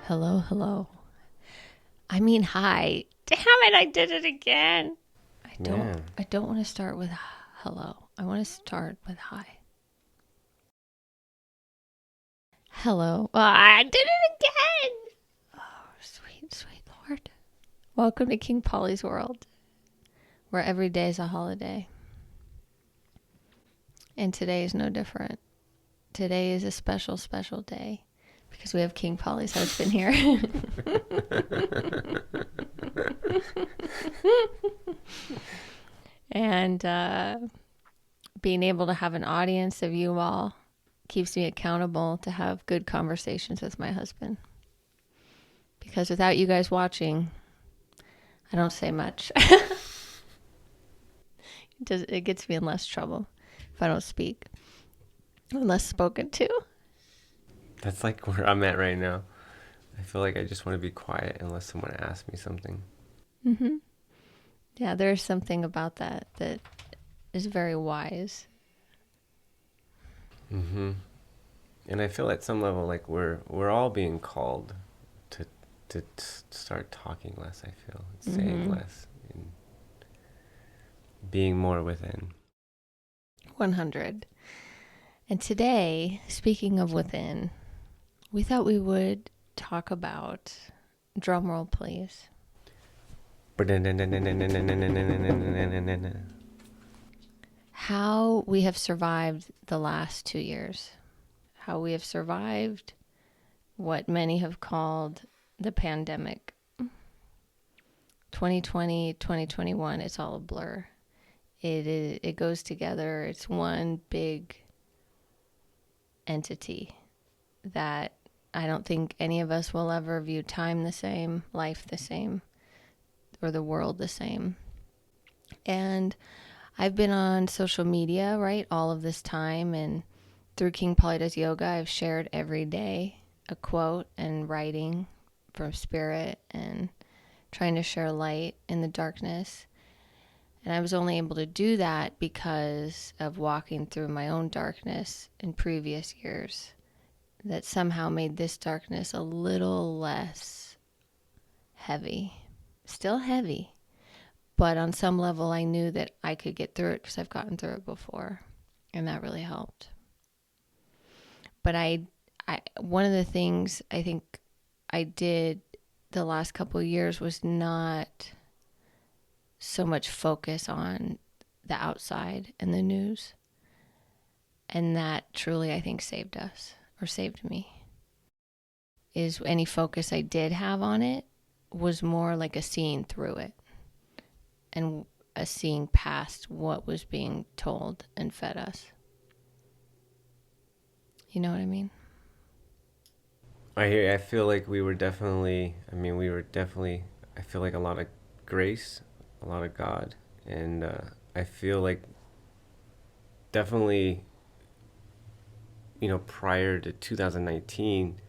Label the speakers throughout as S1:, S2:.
S1: Hello, hello. I mean, hi. Damn it, I did it again. I don't
S2: Yeah.
S1: I don't want to start with hello. I want to start with hi. Hello. Oh, I did it again. Oh, sweet, sweet Lord. Welcome to King Pollys World, where every day is a holiday. And today is no different. Today is a special, special day because we have King Pollys Husband here. And being able to have an audience of you all keeps me accountable to have good conversations with my husband. Because without you guys watching, I don't say much. It gets me in less trouble if I don't speak, unless spoken to.
S2: That's like where I'm at right now. I feel like I just want to be quiet unless someone asks me something.
S1: Mm-hmm. Yeah, there's something about that is very wise.
S2: Mm-hmm. And I feel at some level like we're all being called to start talking less. I feel saying
S1: Mm-hmm.
S2: less and being more within.
S1: 100. And today, speaking of within, we thought we would talk about, drum roll please, how we have survived the last 2 years. How we have survived what many have called the pandemic. 2020, 2021, it's all a blur. It goes together. It's one big entity that I don't think any of us will ever view time the same, life the same, or the world the same. And I've been on social media, right, all of this time, and through King Pollys Does Yoga, I've shared every day a quote and writing from spirit and trying to share light in the darkness. And I was only able to do that because of walking through my own darkness in previous years that somehow made this darkness a little less heavy. Still heavy, but on some level I knew that I could get through it because I've gotten through it before, and that really helped. But I one of the things I think I did the last couple of years was not so much focus on the outside and the news. And that truly, I think, saved us, or saved me. Is any focus I did have on it was more like a seeing through it and a seeing past what was being told and fed us. You know what I mean?
S2: I hear. I feel like we were definitely. I mean, we were definitely. I feel like a lot of grace, a lot of God, and I feel like definitely. Prior to 2019,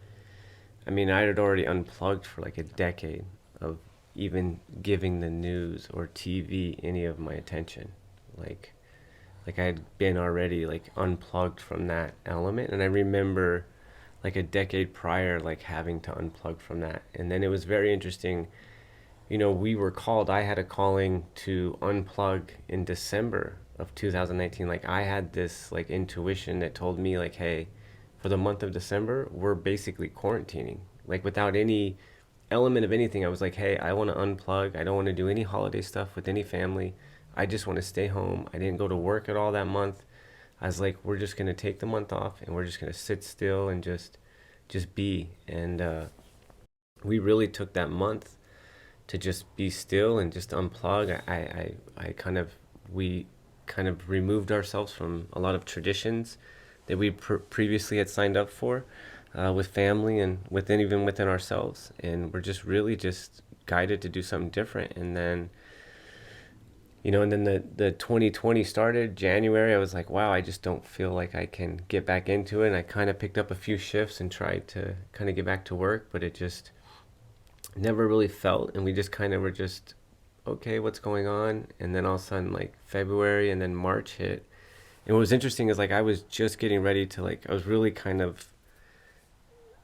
S2: I mean, I had already unplugged for like a decade of even giving the news or TV any of my attention. Like, like I had been already like unplugged from that element, and I remember like a decade prior like having to unplug from that. And then it was very interesting. We were called. I had a calling to unplug in December of 2019. Like I had this like intuition that told me like, hey, for the month of December, we're basically quarantining. Like without any element of anything, I was like, hey, I want to unplug. I don't want to do any holiday stuff with any family. I just want to stay home. I didn't go to work at all that month. I was like, we're just gonna take the month off and we're just gonna sit still and just be. And we really took that month to just be still and just unplug. I kind of we kind of removed ourselves from a lot of traditions that we previously had signed up for with family and even within ourselves, and we're just really just guided to do something different. And then the 2020 started January. I was like, wow, I just don't feel like I can get back into it. And I kind of picked up a few shifts and tried to kind of get back to work, but it just never really felt. And we just kind of were just, okay, what's going on? And then all of a sudden, like February and then March hit. And what was interesting is like I was just getting ready to, like, I was really kind of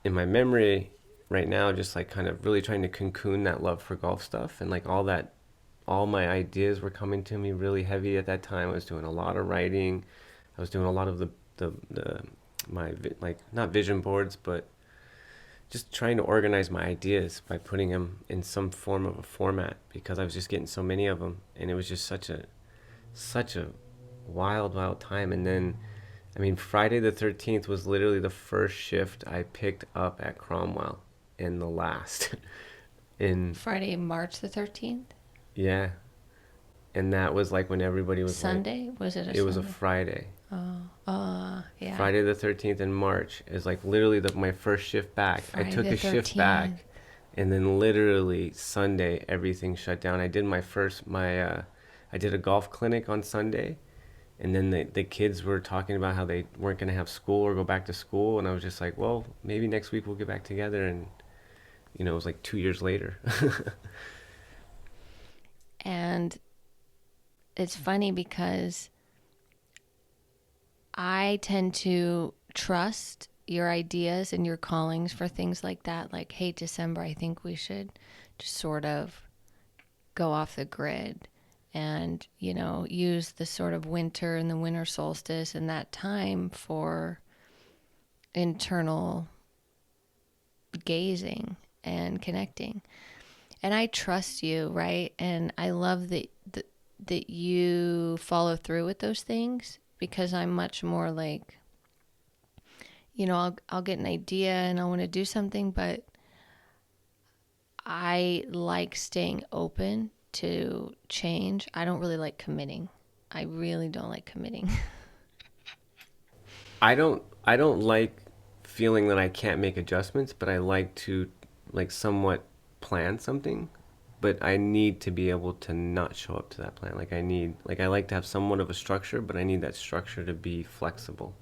S2: in my memory, right now just like kind of really trying to cocoon that love for golf stuff, and like all my ideas were coming to me really heavy at that time. I was doing a lot of writing. I was doing a lot of the like not vision boards, but just trying to organize my ideas by putting them in some form of a format, because I was just getting so many of them, and it was just such a wild time. And then, I mean, Friday the 13th was literally the first shift I picked up at Cromwell, and the last. in
S1: Friday, March the 13th?
S2: Yeah, and that was like when everybody was like,
S1: Sunday? Was it a
S2: it was a
S1: Sunday?
S2: Friday.
S1: Oh, yeah.
S2: Friday the 13th in March is like literally my first shift back. I
S1: Friday
S2: took
S1: the
S2: a shift
S1: 13th.
S2: back, and then literally Sunday everything shut down. I did I did a golf clinic on Sunday, and then the kids were talking about how they weren't going to have school or go back to school, and I was just like, well, maybe next week we'll get back together. And it was like 2 years later.
S1: And it's funny because I tend to trust your ideas and your callings for things like that. Like, hey, December, I think we should just sort of go off the grid and, use the sort of winter and the winter solstice and that time for internal gazing and connecting. And I trust you, right? And I love that you follow through with those things, because I'm much more like, I'll get an idea and I want to do something, but I like staying open to change. I don't really like committing. I really don't like committing.
S2: I don't like feeling that I can't make adjustments, but I like to like somewhat plan something, but I need to be able to not show up to that plan. I like to have somewhat of a structure, but I need that structure to be flexible.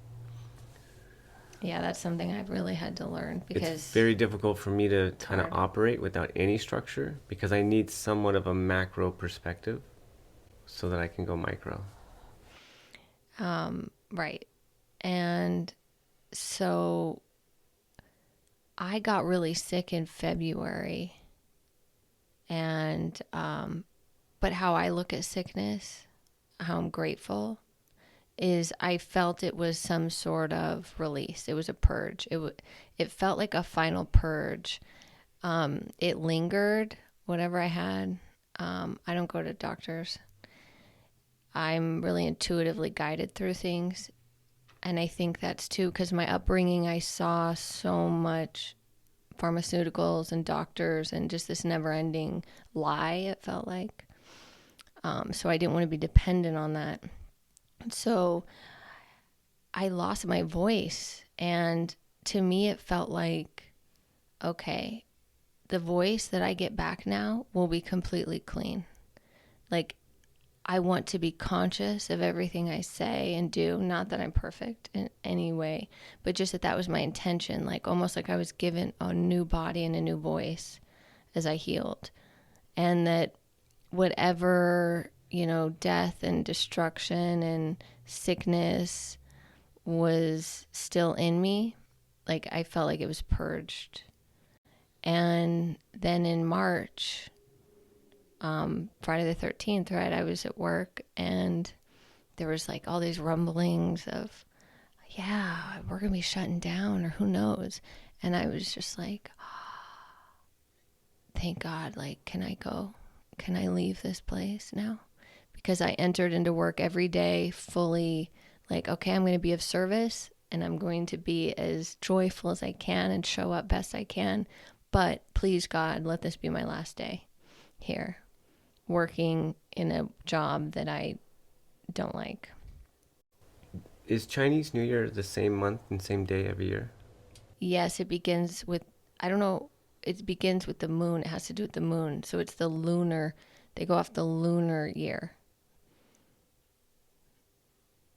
S1: Yeah, that's something I've really had to learn,
S2: It's
S1: because
S2: very difficult for me to
S1: it's
S2: kind of
S1: hard.
S2: operate without any structure, because I need somewhat of a macro perspective so that I can go micro.
S1: Right. And so I got really sick in February, and but how I look at sickness, how I'm grateful, is I felt it was some sort of release. It was a purge. It felt like a final purge. It lingered, whatever I had. I don't go to doctors. I'm really intuitively guided through things. And I think that's too because my upbringing, I saw so much pharmaceuticals and doctors and just this never ending lie, it felt like. So I didn't want to be dependent on that. So I lost my voice. And to me, it felt like, okay, the voice that I get back now will be completely clean. Like, I want to be conscious of everything I say and do. Not that I'm perfect in any way, but just that was my intention. Like, almost like I was given a new body and a new voice as I healed. And that whatever, death and destruction and sickness was still in me, like, I felt like it was purged. And then in March, Friday the 13th, right, I was at work and there was like all these rumblings of, yeah, we're going to be shutting down or who knows. And I was just like, oh, thank God, like, can I go? Can I leave this place now? Because I entered into work every day fully like, okay, I'm going to be of service and I'm going to be as joyful as I can and show up best I can. But please, God, let this be my last day here, working in a job that I don't like.
S2: Is Chinese New Year the same month and same day every year?
S1: Yes, it begins with, I don't know, it begins with the moon. It has to do with the moon. So it's the lunar, they go off the lunar year.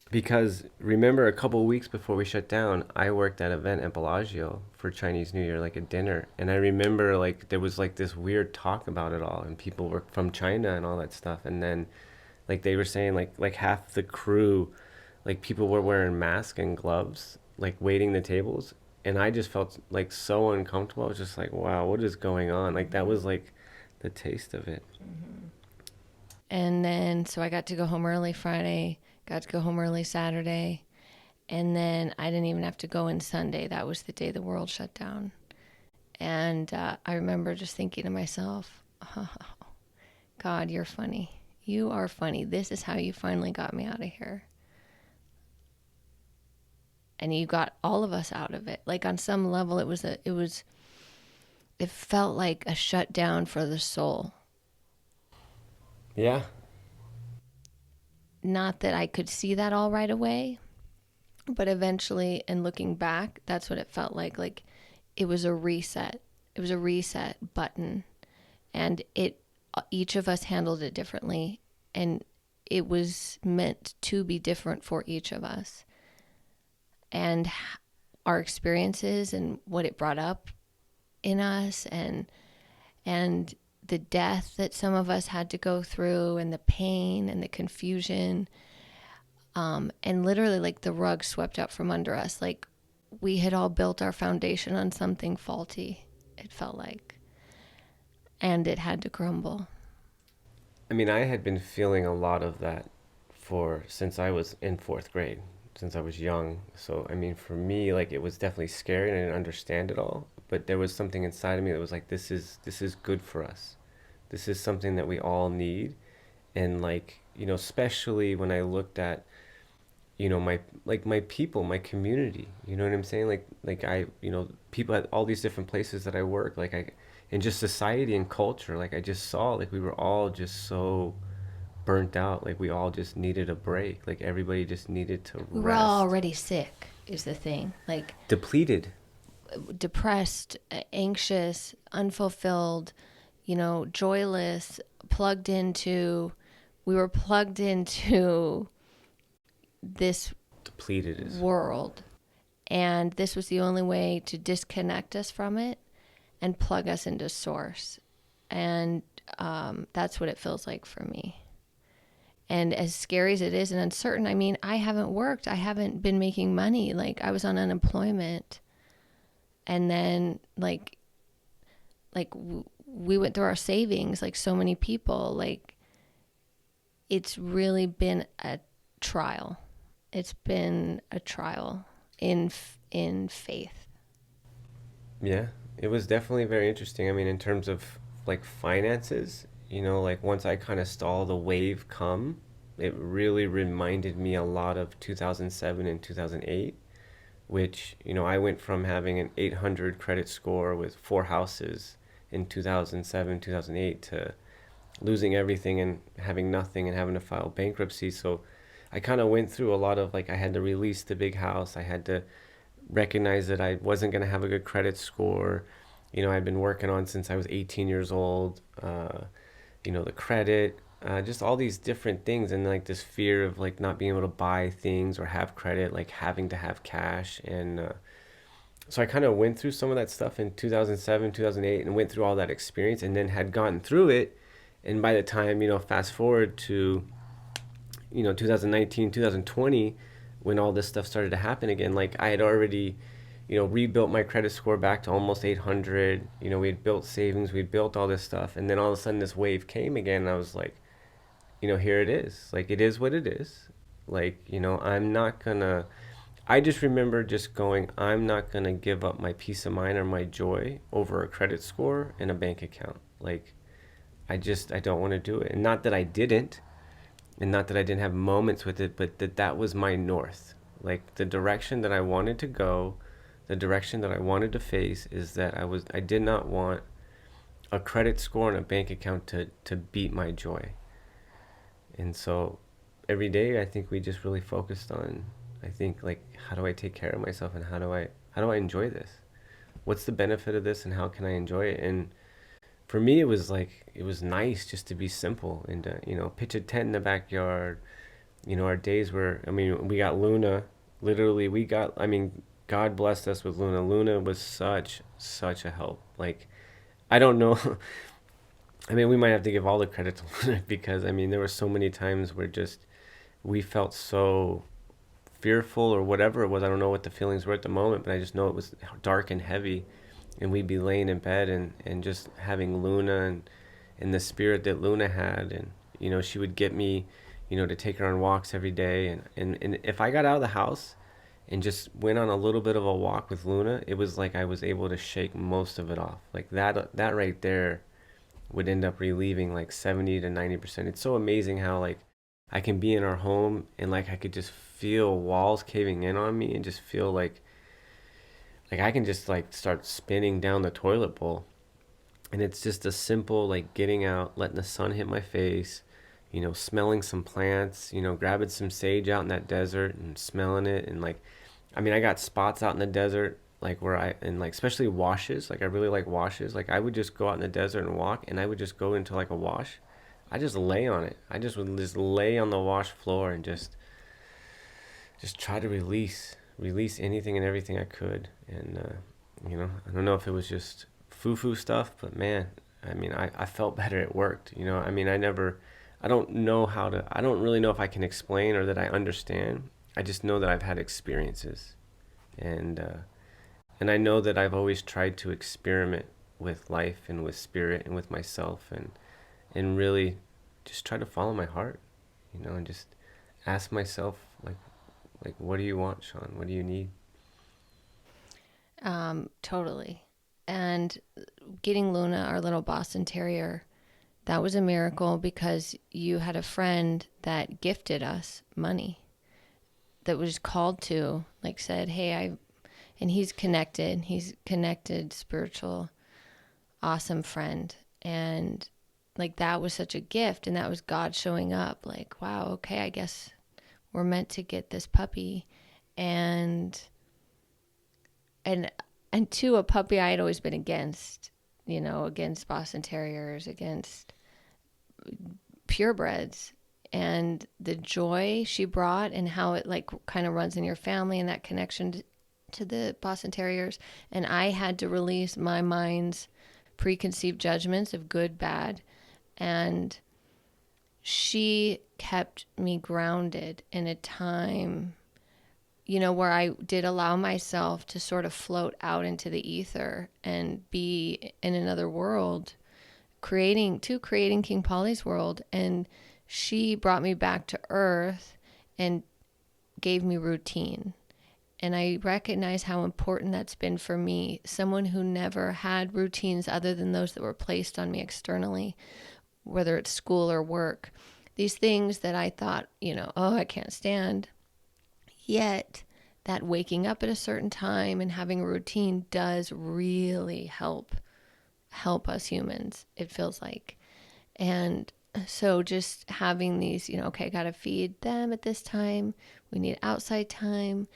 S2: Because remember, a couple of weeks before we shut down, I worked at an event at Bellagio for Chinese New Year, like a dinner. And I remember like there was like this weird talk about it all, and people were from China and all that stuff. And then like they were saying like half the crew, like people were wearing masks and gloves, like waiting the tables. and I just felt like so uncomfortable. I was just like, wow, what is going on? Like that was like the taste of it.
S1: And then, so I got to go home early Friday, got to go home early Saturday, and then I didn't even have to go in Sunday. That was the day the world shut down. And I remember just thinking to myself, oh, God, you're funny. You are funny. This is how you finally got me out of here. And you got all of us out of it. Like on some level, it felt like a shutdown for the soul.
S2: Yeah.
S1: Not that I could see that all right away, but eventually, and looking back, that's what it felt like. Like it was a reset. It was a reset button, and each of us handled it differently, and it was meant to be different for each of us. And our experiences and what it brought up in us, and the death that some of us had to go through, and the pain and the confusion, and literally like the rug swept up from under us. Like we had all built our foundation on something faulty, it felt like, and it had to crumble.
S2: I mean, I had been feeling a lot of that for since I was in fourth grade, since I was young. So, I mean, for me, like it was definitely scary and I didn't understand it all. But there was something inside of me that was like, this is good for us. This is something that we all need. And like, especially when I looked at, my like my people, my community. You know what I'm saying? Like people at all these different places that I work, like I in just society and culture, like I just saw like we were all just so burnt out. Like we all just needed a break. Like everybody just needed to
S1: We were all
S2: rest.
S1: already sick, is the thing. Like
S2: Depleted.
S1: depressed, anxious, unfulfilled, joyless, plugged into, we were plugged into this
S2: Depleted is.
S1: world. And this was the only way to disconnect us from it and plug us into source. And that's what it feels like for me. And as scary as it is and uncertain, I mean, I haven't worked. I haven't been making money. Like I was on unemployment. And then we went through our savings like so many people. Like it's really been a trial. It's been a trial in faith.
S2: Yeah, it was definitely very interesting. I mean, in terms of like finances, like once I kind of saw the wave come, it really reminded me a lot of 2007 and 2008, which, I went from having an 800 credit score with four houses in 2007, 2008 to losing everything and having nothing and having to file bankruptcy. So I kind of went through a lot of like I had to release the big house. I had to recognize that I wasn't going to have a good credit score. I'd been working on since I was 18 years old. The credit, just all these different things, and like this fear of like not being able to buy things or have credit, like having to have cash. And so I kind of went through some of that stuff in 2007, 2008, and went through all that experience, and then had gotten through it. And by the time, fast forward to 2019, 2020, when all this stuff started to happen again, like I had already, rebuilt my credit score back to almost 800. We had built savings, we had built all this stuff. And then all of a sudden this wave came again. And I was like, here it is. Like, it is what it is. Like, I'm not gonna, I just remember just going, I'm not gonna give up my peace of mind or my joy over a credit score and a bank account. Like, I don't want to do it. And not that I didn't, and not that I didn't have moments with it, but that was my north. Like the direction that I wanted to go, the direction that I wanted to face is that I did not want a credit score and a bank account to beat my joy. And so every day I think we just really focused on, I think, like, how do I take care of myself and how do I enjoy this? What's the benefit of this and how can I enjoy it? And for me, it was nice just to be simple and to, pitch a tent in the backyard. Our days were, I mean, we got Luna. Literally, I mean, God blessed us with Luna. Luna was such a help. Like, I don't know. I mean, we might have to give all the credit to Luna because, I mean, there were so many times where just we felt so fearful or whatever it was. I don't know what the feelings were at the moment, but I just know it was dark and heavy. And we'd be laying in bed and just having Luna and the spirit that Luna had. And, you know, she would get me, you know, to take her on walks every day. And if I got out of the house and just went on a little bit of a walk with Luna, it was like I was able to shake most of it off. Like that right there would end up relieving like 70 to 90%. It's so amazing how like I can be in our home and like I could just feel walls caving in on me and just feel like I can just like start spinning down the toilet bowl. And it's just a simple like getting out, letting the sun hit my face, you know, smelling some plants, you know, grabbing some sage out in that desert and smelling it. And like, I mean, I got spots out in the desert like where and like especially washes, like I really like washes. Like I would just go out in the desert and walk, and I would just go into like a wash. I just lay on it. I just would just lay on the wash floor and just try to release anything and everything I could. And you know, I don't know if it was just foo stuff, but man, I mean, I felt better. It worked. You know, I mean, I don't know how to, I don't really know if I can explain or that I understand. I just know that I've had experiences, and and I know that I've always tried to experiment with life and with spirit and with myself, and really just try to follow my heart, you know, and just ask myself like what do you want, Sean? What do you need?
S1: Totally. And getting Luna, our little Boston Terrier, that was a miracle because you had a friend that gifted us money, that was called to, like said, hey, and he's connected, spiritual, awesome friend. And like that was such a gift, and that was God showing up like, wow, okay, I guess we're meant to get this puppy. And and and two, a puppy I had always been against, you know, against Boston Terriers, against purebreds, and the joy she brought and how it like kind of runs in your family and that connection to the Boston Terriers. And I had to release my mind's preconceived judgments of good, bad, and she kept me grounded in a time, you know, where I did allow myself to sort of float out into the ether and be in another world, creating King Pollys World. And she brought me back to earth and gave me routine. And I recognize how important that's been for me, someone who never had routines other than those that were placed on me externally, whether it's school or work. These things that I thought, you know, oh, I can't stand. Yet that waking up at a certain time and having a routine does really help us humans, it feels like. And so just having these, you know, okay, I got to feed them at this time. We need outside time,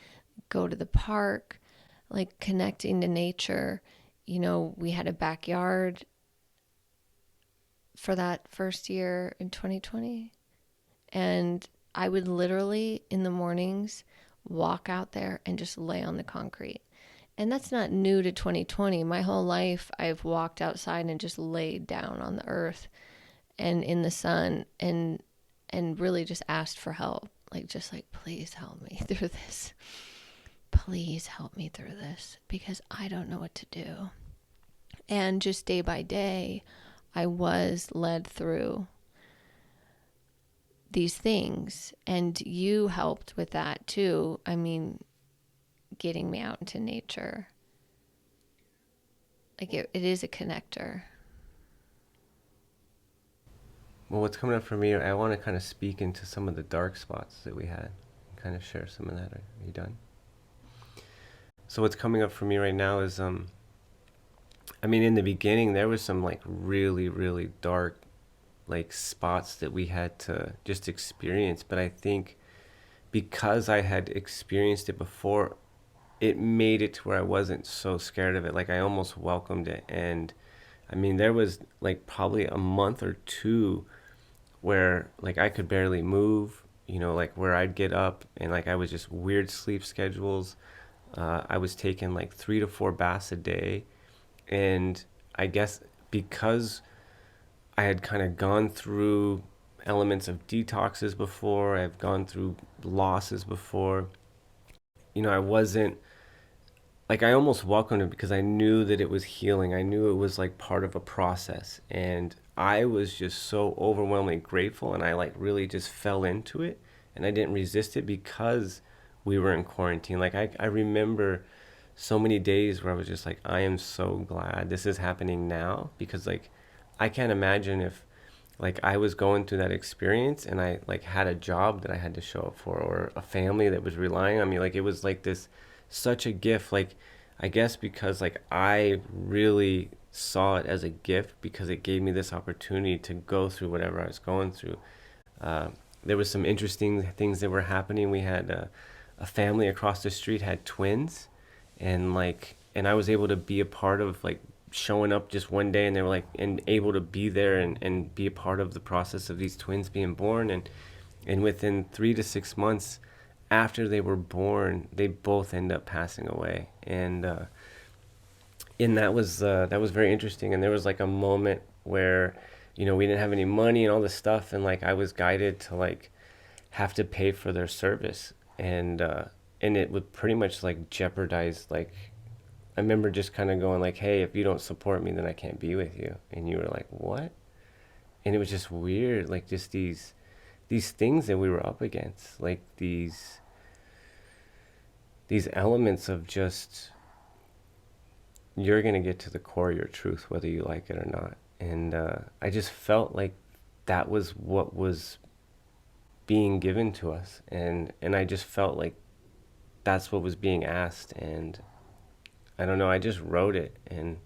S1: go to the park, like connecting to nature. You know, we had a backyard for that first year in 2020. And I would literally in the mornings walk out there and just lay on the concrete. And that's not new to 2020. My whole life I've walked outside and just laid down on the earth and in the sun and really just asked for help. Like just like, please help me through this. Please help me through this because I don't know what to do. And just day by day, I was led through these things, and you helped with that too. I mean, getting me out into nature. Like it is a connector.
S2: Well, what's coming up for me, I want to kind of speak into some of the dark spots that we had, kind of share some of that. Are you done? So what's coming up for me right now is I mean, in the beginning there was some like really dark like spots that we had to just experience, but I think because I had experienced it before, it made it to where I wasn't so scared of it. Like I almost welcomed it. And I mean, there was like probably a month or two where like I could barely move, you know, like where I'd get up and like I was just weird sleep schedules. I was taking like 3 to 4 baths a day. And I guess because I had kind of gone through elements of detoxes before, I've gone through losses before, I wasn't like, I almost welcomed it because I knew that it was healing. I knew it was like part of a process, and I was just so overwhelmingly grateful, and I like really just fell into it, and I didn't resist it because we were in quarantine. Like I remember so many days where I was just like, I am so glad this is happening now, because like I can't imagine if like I was going through that experience and I like had a job that I had to show up for, or a family that was relying on me. Like it was like this such a gift. Like I guess because like I really saw it as a gift because it gave me this opportunity to go through whatever I was going through. uh, there was some interesting things that were happening. We had a family across the street had twins, and like, and I was able to be a part of like showing up just one day, and they were like, and able to be there and be a part of the process of these twins being born. And within 3 to 6 months after they were born, they both end up passing away. And that was very interesting. And there was like a moment where, we didn't have any money and all this stuff, and like I was guided to like have to pay for their service. And it would pretty much like jeopardize, like, I remember just kind of going like, hey, if you don't support me, then I can't be with you. And you were like, what? And it was just weird, like just these things that we were up against, like these elements of just, you're going to get to the core of your truth whether you like it or not. And I just felt like that was what was being given to us, and I just felt like that's what was being asked. And I don't know, I just wrote it. And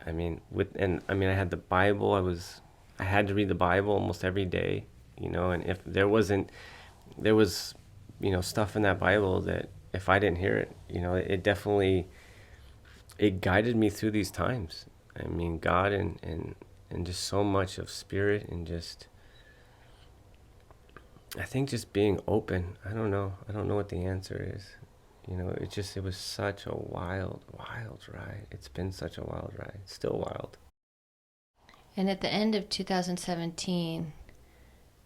S2: I had the Bible. I had to read the Bible almost every day, and if there was stuff in that Bible that if I didn't hear it, it definitely, it guided me through these times. God, and just so much of spirit, and just, I think just being open. I don't know what the answer is. It was such a wild, wild ride. It's been such a wild ride. It's still wild.
S1: And at the end of 2017,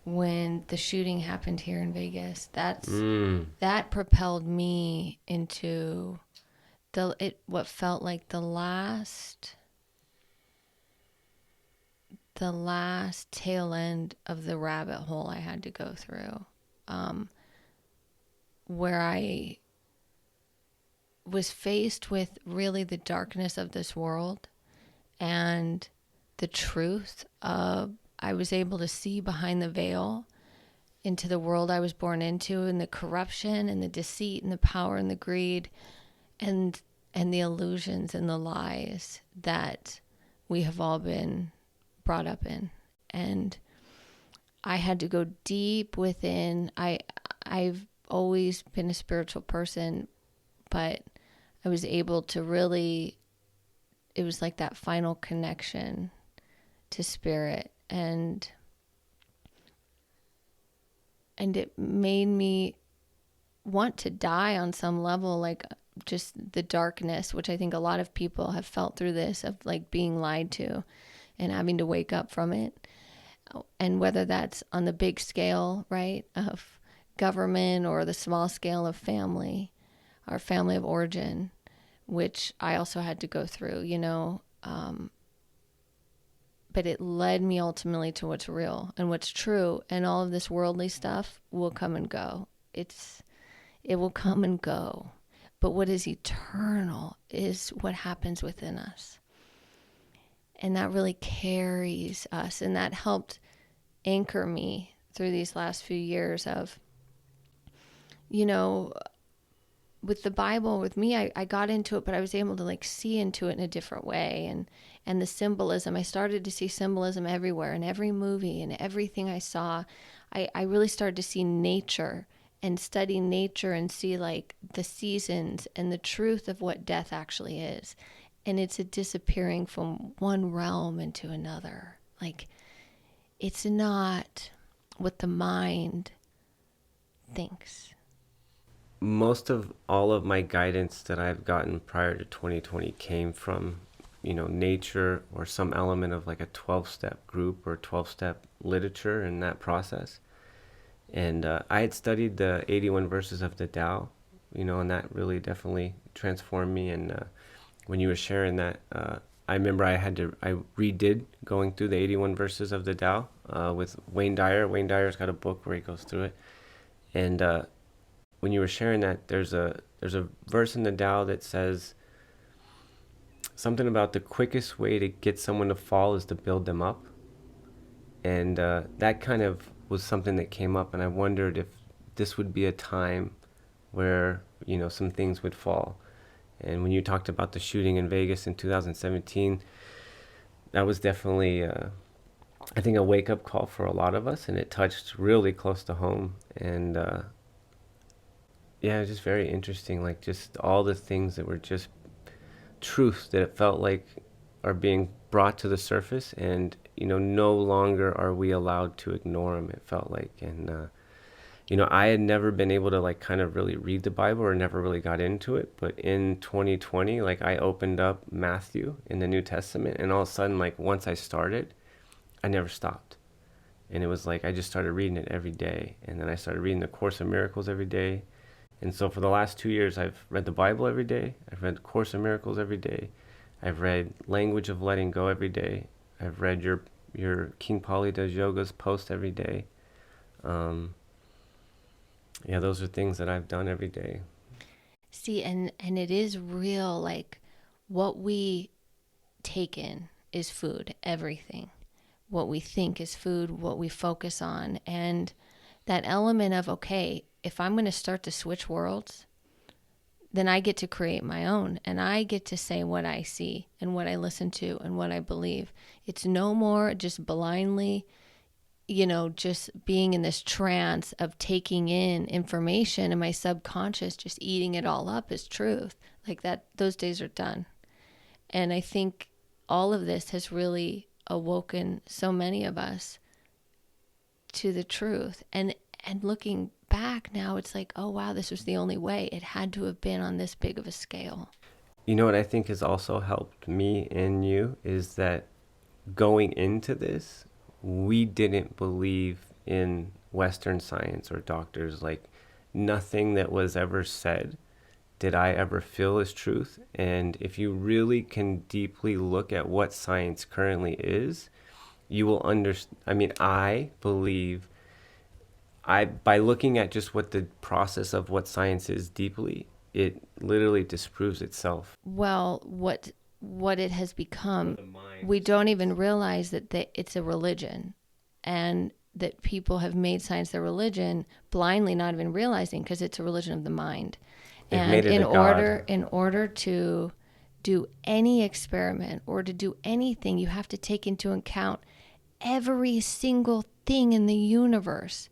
S1: when the shooting happened here in Vegas, that propelled me into what felt like the last tail end of the rabbit hole I had to go through, where I was faced with really the darkness of this world, and the truth of, I was able to see behind the veil into the world I was born into, and the corruption and the deceit and the power and the greed and the illusions and the lies that we have all been brought up in. And I had to go deep within. I've always been a spiritual person, but I was able to really, it was like that final connection to spirit, and it made me want to die on some level, like just the darkness, which I think a lot of people have felt through this, of like being lied to and having to wake up from it. And whether that's on the big scale, right, of government, or the small scale of family, our family of origin, which I also had to go through, but it led me ultimately to what's real and what's true. And all of this worldly stuff will come and go. It will come and go. But what is eternal is what happens within us. And that really carries us. And that helped anchor me through these last few years of, with the Bible, with me, I got into it, but I was able to like see into it in a different way. And the symbolism, I started to see symbolism everywhere, in every movie and everything I saw. I really started to see nature and study nature and see like the seasons and the truth of what death actually is. And it's a disappearing from one realm into another. Like, it's not what the mind thinks.
S2: Most of all of my guidance that I've gotten prior to 2020 came from, nature, or some element of like a 12-step group or 12-step literature in that process. And I had studied the 81 verses of the Tao, and that really definitely transformed me. And when you were sharing that, I remember I redid going through the 81 verses of the Tao with Wayne Dyer. Wayne Dyer's got a book where he goes through it. And when you were sharing that, there's a verse in the Tao that says something about the quickest way to get someone to fall is to build them up. And that kind of was something that came up, and I wondered if this would be a time where, some things would fall. And when you talked about the shooting in Vegas in 2017, that was definitely, I think, a wake-up call for a lot of us, and it touched really close to home. And yeah, it was just very interesting, like just all the things that were just truths that it felt like are being brought to the surface, and no longer are we allowed to ignore them, it felt like. And I had never been able to like kind of really read the Bible, or never really got into it, but in 2020, like I opened up Matthew in the New Testament, and all of a sudden, like once I started, I never stopped. And it was like I just started reading it every day, and then I started reading the Course in Miracles every day. And so for the last 2 years, I've read the Bible every day. I've read Course in Miracles every day. I've read Language of Letting Go every day. I've read your King Pollys Does Yoga's post every day. Yeah, those are things that I've done every day.
S1: See, and it is real, like what we take in is food, everything. What we think is food, what we focus on. And that element of, okay, if I'm going to start to switch worlds, then I get to create my own, and I get to say what I see and what I listen to and what I believe. It's no more just blindly, just being in this trance of taking in information and my subconscious just eating it all up as truth. Like that, those days are done. And I think all of this has really awoken so many of us to the truth. And looking back now, it's like, oh wow, this was the only way. It had to have been on this big of a scale.
S2: You know what I think has also helped me and you is that going into this, we didn't believe in Western science or doctors. Like nothing that was ever said did I ever feel as truth. And if you really can deeply look at what science currently is, you will understand. I mean, I believe by looking at just what the process of what science is deeply, it literally disproves itself.
S1: Well, what it has become, we don't even realize that it's a religion, and that people have made science their religion blindly, not even realizing, because it's a religion of the mind.
S2: They've
S1: And
S2: made it
S1: in order to do any experiment or to do anything, you have to take into account every single thing in the universe.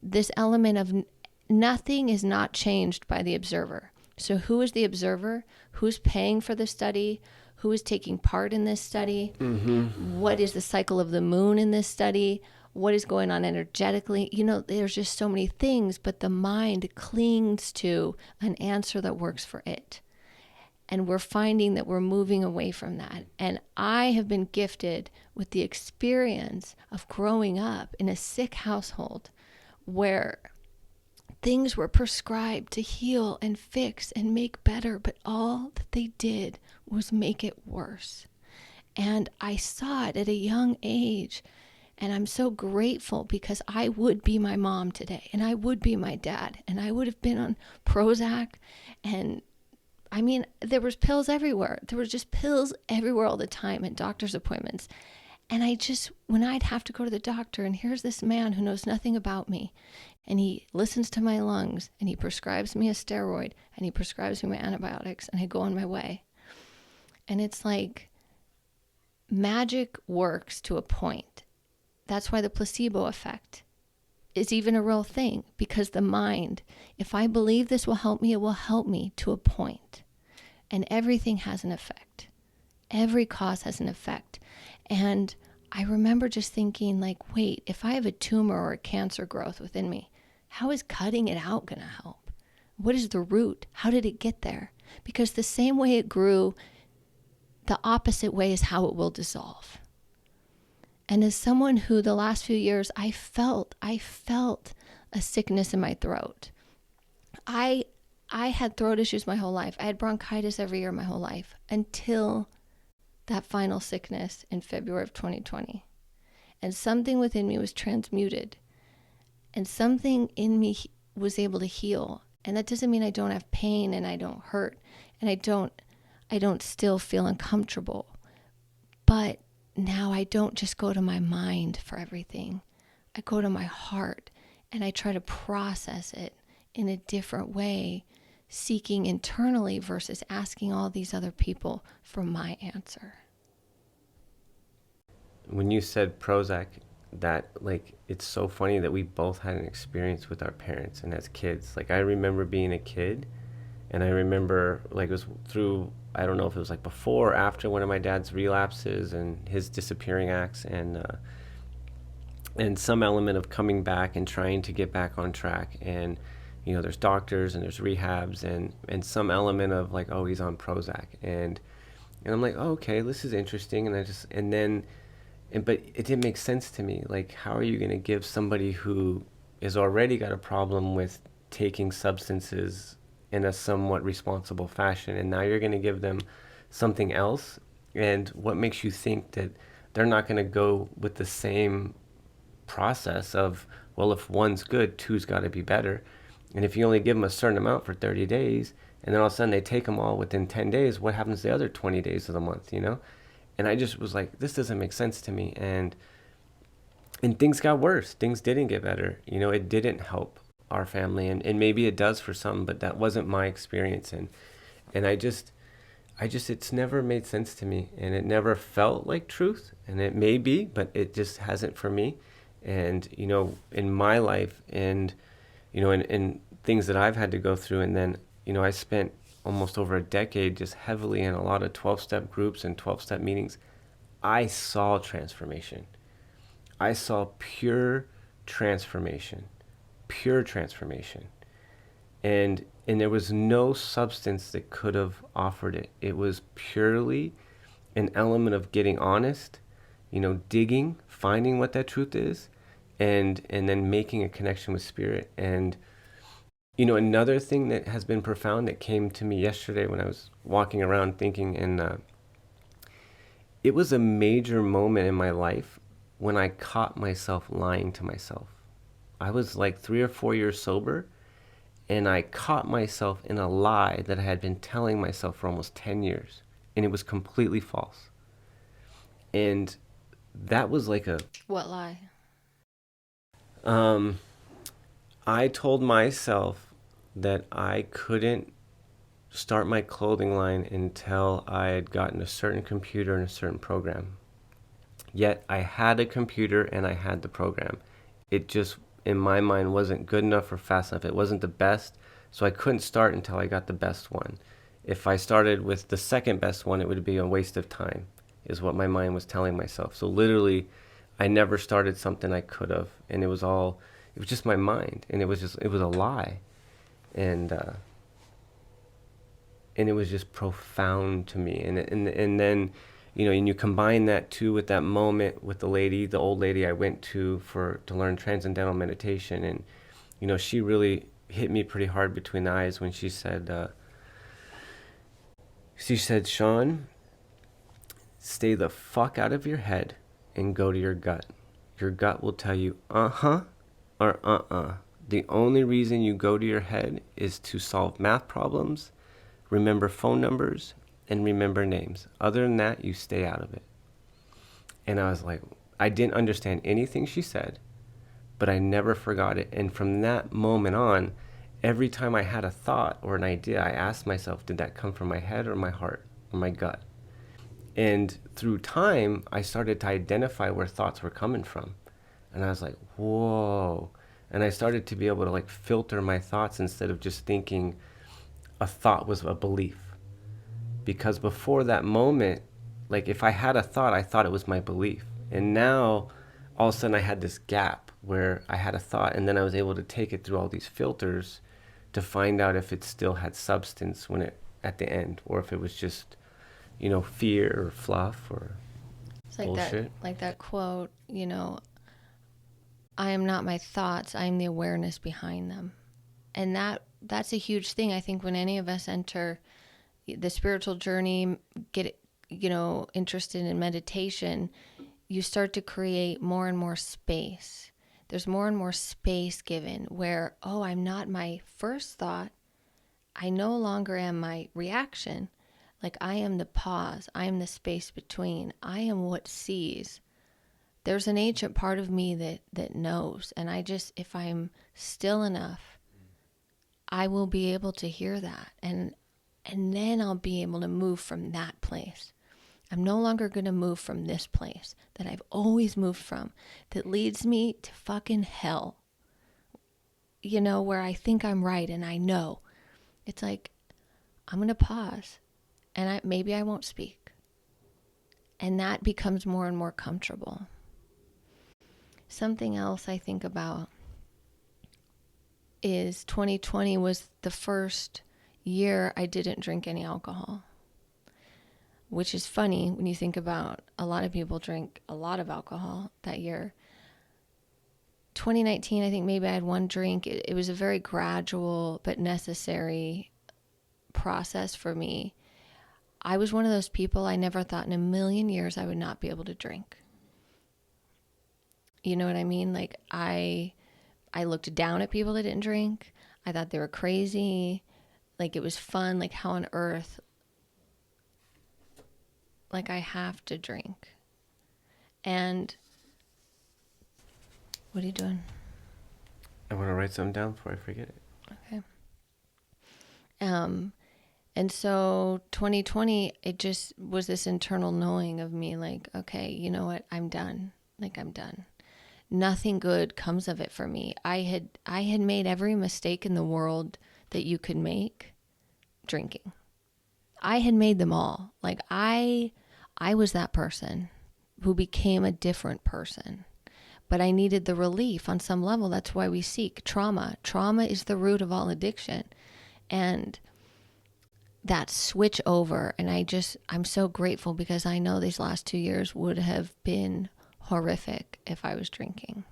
S1: This element of nothing is not changed by the observer. So who is the observer? Who's paying for the study? Who is taking part in this study? Mm-hmm. What is the cycle of the moon in this study? What is going on energetically? There's just so many things, but the mind clings to an answer that works for it. And we're finding that we're moving away from that. And I have been gifted with the experience of growing up in a sick household where things were prescribed to heal and fix and make better, but all that they did was make it worse. And I saw it at a young age, and I'm so grateful, because I would be my mom today, and I would be my dad, and I would have been on Prozac, and I mean, there was pills everywhere. There was just pills everywhere all the time, and doctor's appointments. And when I'd have to go to the doctor, and here's this man who knows nothing about me, and he listens to my lungs, and he prescribes me a steroid, and he prescribes me my antibiotics, and I go on my way. And it's like magic works to a point. That's why the placebo effect is even a real thing, because the mind, if I believe this will help me, it will help me to a point. And everything has an effect. Every cause has an effect. And I remember just thinking, like, wait, if I have a tumor or a cancer growth within me, how is cutting it out going to help? What is the root? How did it get there? Because the same way it grew, the opposite way is how it will dissolve. And as someone who the last few years, I felt a sickness in my throat. I I had throat issues my whole life. I had bronchitis every year my whole life until that final sickness in February of 2020. And something within me was transmuted. And something in me was able to heal. And that doesn't mean I don't have pain and I don't hurt and I don't still feel uncomfortable. But now I don't just go to my mind for everything. I go to my heart and I try to process it in a different way, seeking internally versus asking all these other people for my answer.
S2: When you said Prozac, that like it's so funny that we both had an experience with our parents and as kids. Like I remember being a kid, and I remember like it was through, I don't know if it was like before or after one of my dad's relapses and his disappearing acts, and some element of coming back and trying to get back on track. And you know, there's doctors and there's rehabs and some element of like, oh, he's on Prozac, and I'm like, oh, okay, this is interesting. And I just, and then, and but it didn't make sense to me. Like, how are you going to give somebody who is already got a problem with taking substances in a somewhat responsible fashion, and now you're going to give them something else? And what makes you think that they're not going to go with the same process of, well, if one's good, two's got to be better. And if you only give them a certain amount for 30 days, and then all of a sudden they take them all within 10 days, what happens the other 20 days of the month, you know? And I just was like, this doesn't make sense to me. And things got worse. Things didn't get better. You know, it didn't help our family. And maybe it does for some, but that wasn't my experience. And I just, it's never made sense to me. And it never felt like truth. And it may be, but it just hasn't for me. And, you know, in my life and, you know, in things that I've had to go through. And then, you know, I spent almost over a decade just heavily in a lot of 12-step groups and 12-step meetings. I saw transformation. I saw pure transformation. Pure transformation. And there was no substance that could have offered it. It was purely an element of getting honest, you know, digging, finding what that truth is, and then making a connection with spirit. And you know, another thing that has been profound that came to me yesterday when I was walking around thinking, and it was a major moment in my life when I caught myself lying to myself. I was like 3 or 4 years sober, and I caught myself in a lie that I had been telling myself for almost 10 years, and it was completely false. And that was like a...
S1: What lie?
S2: I told myself that I couldn't start my clothing line until I had gotten a certain computer and a certain program. Yet I had a computer and I had the program. It just, in my mind, wasn't good enough or fast enough. It wasn't the best, so I couldn't start until I got the best one. If I started with the second best one, it would be a waste of time, is what my mind was telling myself. So literally, I never started something I could have, and it was just my mind, and it was a lie. And it was just profound to me. And then, you know, and you combine that too with that moment with the old lady I went to learn transcendental meditation. And, you know, she really hit me pretty hard between the eyes when she said, Sean, stay the fuck out of your head and go to your gut. Your gut will tell you, uh-huh, or uh-uh. The only reason you go to your head is to solve math problems, remember phone numbers, and remember names. Other than that, you stay out of it. And I was like, I didn't understand anything she said, but I never forgot it. And from that moment on, every time I had a thought or an idea, I asked myself, did that come from my head or my heart or my gut? And through time, I started to identify where thoughts were coming from. And I was like, whoa. And I started to be able to like filter my thoughts instead of just thinking a thought was a belief. Because before that moment, like if I had a thought, I thought it was my belief. And now all of a sudden I had this gap where I had a thought and then I was able to take it through all these filters to find out if it still had substance when it at the end, or if it was just, you know, fear or fluff or
S1: It's like
S2: bullshit.
S1: that quote, you know, I am not my thoughts, I am the awareness behind them. And that's a huge thing. I think when any of us enter the spiritual journey, get, interested in meditation, you start to create more and more space. There's more and more space given where, oh, I'm not my first thought. I no longer am my reaction. Like, I am the pause. I am the space between. I am what sees. There's an ancient part of me that knows. And if I'm still enough, I will be able to hear that. And then I'll be able to move from that place. I'm no longer going to move from this place that I've always moved from, that leads me to fucking hell. Where I think I'm right and I know. It's like, I'm going to pause and maybe I won't speak. And that becomes more and more comfortable. Something else I think about is 2020 was the first year I didn't drink any alcohol. Which is funny when you think about a lot of people drink a lot of alcohol that year. 2019, I think maybe I had one drink. It was a very gradual but necessary process for me. I was one of those people I never thought in a million years I would not be able to drink. You know what I mean? Like, I looked down at people that didn't drink. I thought they were crazy. Like, it was fun. Like, how on earth? Like, I have to drink. And what are you doing?
S2: I want to write something down before I forget it.
S1: Okay. And so 2020, it just was this internal knowing of me, like, okay, you know what? I'm done. Like, I'm done. Nothing good comes of it for me. I had made every mistake in the world that you could make drinking. I had made them all. Like, I was that person who became a different person. But I needed the relief on some level. That's why we seek trauma. Trauma is the root of all addiction. And that switch over, and I'm so grateful because I know these last 2 years would have been horrific if I was drinking.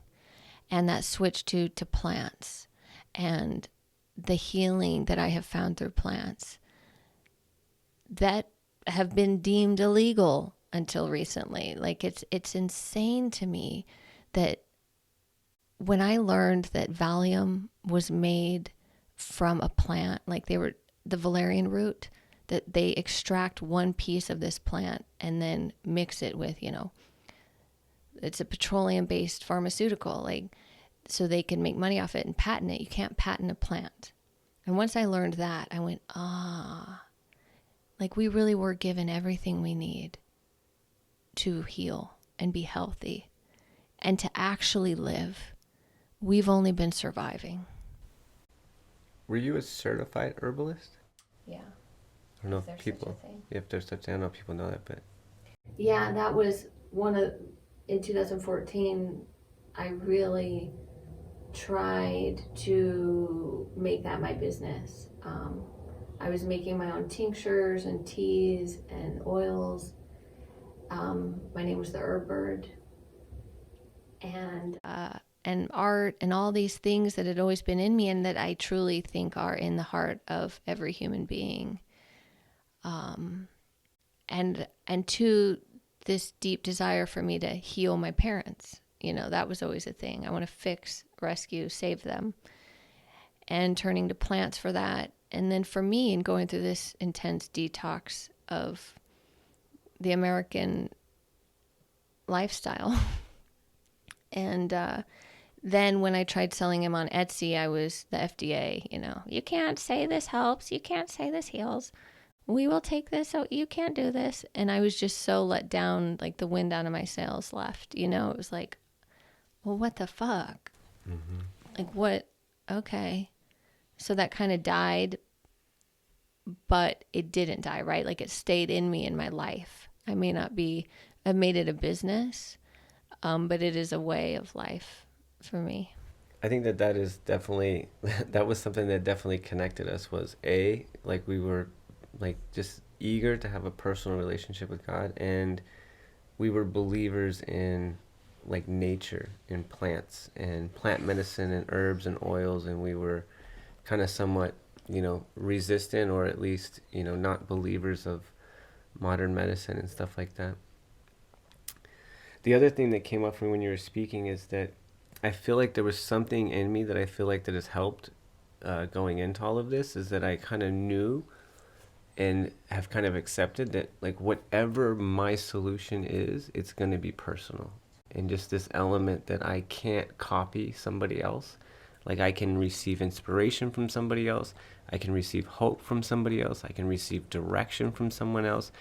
S1: And that switch to plants and the healing that I have found through plants that have been deemed illegal until recently. Like, it's insane to me that when I learned that Valium was made from a plant, like the valerian root, that they extract one piece of this plant and then mix it with, it's a petroleum-based pharmaceutical, like, so they can make money off it and patent it. You can't patent a plant. And once I learned that, I went, like, we really were given everything we need to heal and be healthy and to actually live. We've only been surviving.
S2: Were you a certified herbalist?
S1: Yeah.
S2: I don't know if people, if there's such, I don't know if people know that, but.
S1: Yeah, that was in 2014, I really tried to make that my business. I was making my own tinctures and teas and oils. My name was the Herb Bird. And art and all these things that had always been in me and that I truly think are in the heart of every human being. And to this deep desire for me to heal my parents. That was always a thing. I want to fix, rescue, save them. And turning to plants for that. And then for me, and going through this intense detox of the American lifestyle. And then when I tried selling him on Etsy, I was the FDA, you can't say this helps. You can't say this heals. We will take this, so you can't do this. And I was just so let down, like the wind out of my sails left. It was like, well, what the fuck? Mm-hmm. Like, what? Okay. So that kind of died, but it didn't die, right? Like, it stayed in me in my life. I've made it a business, but it is a way of life for me.
S2: I think that is definitely, that was something that definitely connected us, was like we were like just eager to have a personal relationship with God, and we were believers in like nature and plants and plant medicine and herbs and oils, and we were kind of somewhat, resistant, or at least, not believers of modern medicine and stuff like that. The other thing that came up for me when you were speaking is that I feel like there was something in me that I feel like that has helped going into all of this, is that I kind of knew and have kind of accepted that, like, whatever my solution is, it's going to be personal. And just this element that I can't copy somebody else. Like, I can receive inspiration from somebody else. I can receive hope from somebody else. I can receive direction from someone else.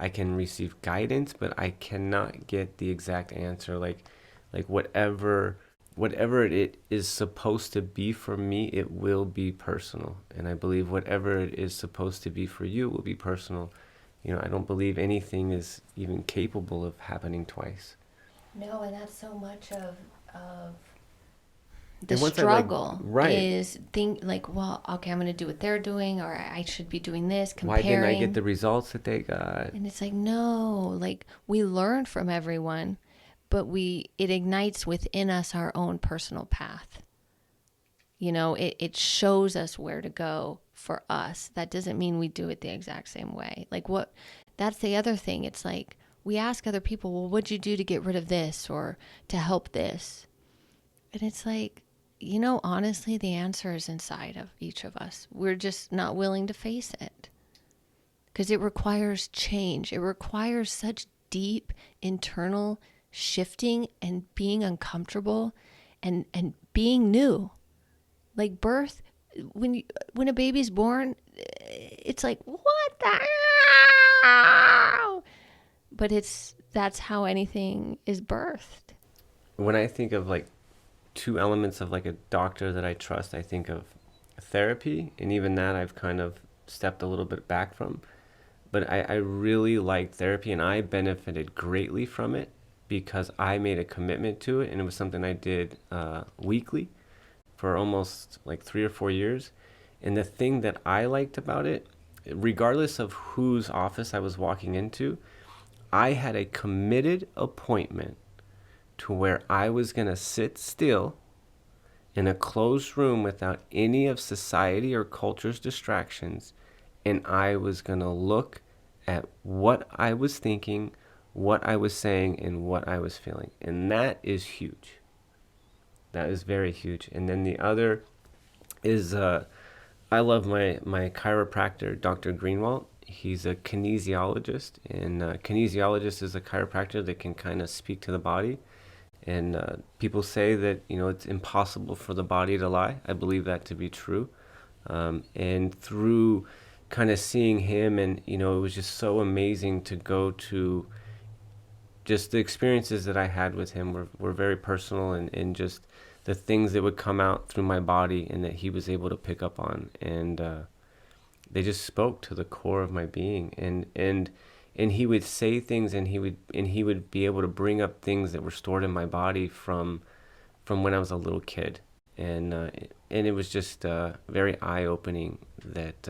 S2: I can receive guidance, but I cannot get the exact answer. Like whatever it is supposed to be for me, it will be personal. And I believe whatever it is supposed to be for you will be personal. I don't believe anything is even capable of happening twice.
S1: No, and that's so much of the
S2: And once
S1: struggle
S2: right.
S1: is think like, well, okay, I'm going to do what they're doing, or I should be doing this,
S2: Why
S1: comparing.
S2: didn't I get the results that they got?
S1: And it's like, no, like we learn from everyone, but it ignites within us our own personal path. It shows us where to go for us. That doesn't mean we do it the exact same way. That's the other thing. It's like we ask other people, well, what'd you do to get rid of this or to help this? And it's like, honestly, the answer is inside of each of us. We're just not willing to face it because it requires change. It requires such deep internal shifting and being uncomfortable and being new. Like birth, when a baby's born, it's like, what the? But that's how anything is birthed.
S2: When I think of like two elements of like a doctor that I trust, I think of therapy, and even that I've kind of stepped a little bit back from. But I really liked therapy, and I benefited greatly from it because I made a commitment to it, and it was something I did weekly for almost like 3 or 4 years. And the thing that I liked about it, regardless of whose office I was walking into, I had a committed appointment to where I was going to sit still in a closed room without any of society or culture's distractions, and I was going to look at what I was thinking, what I was saying, and what I was feeling. And that is huge. That is very huge. And then the other is I love my chiropractor, Dr. Greenwald. He's a kinesiologist, and kinesiologist is a chiropractor that can kind of speak to the body. And people say that, it's impossible for the body to lie. I believe that to be true. And through kind of seeing him, and, it was just so amazing to go to, just the experiences that I had with him were very personal, and just the things that would come out through my body and that he was able to pick up on. And they just spoke to the core of my being. And he would say things, and he would be able to bring up things that were stored in my body from when I was a little kid. And it was just very eye-opening that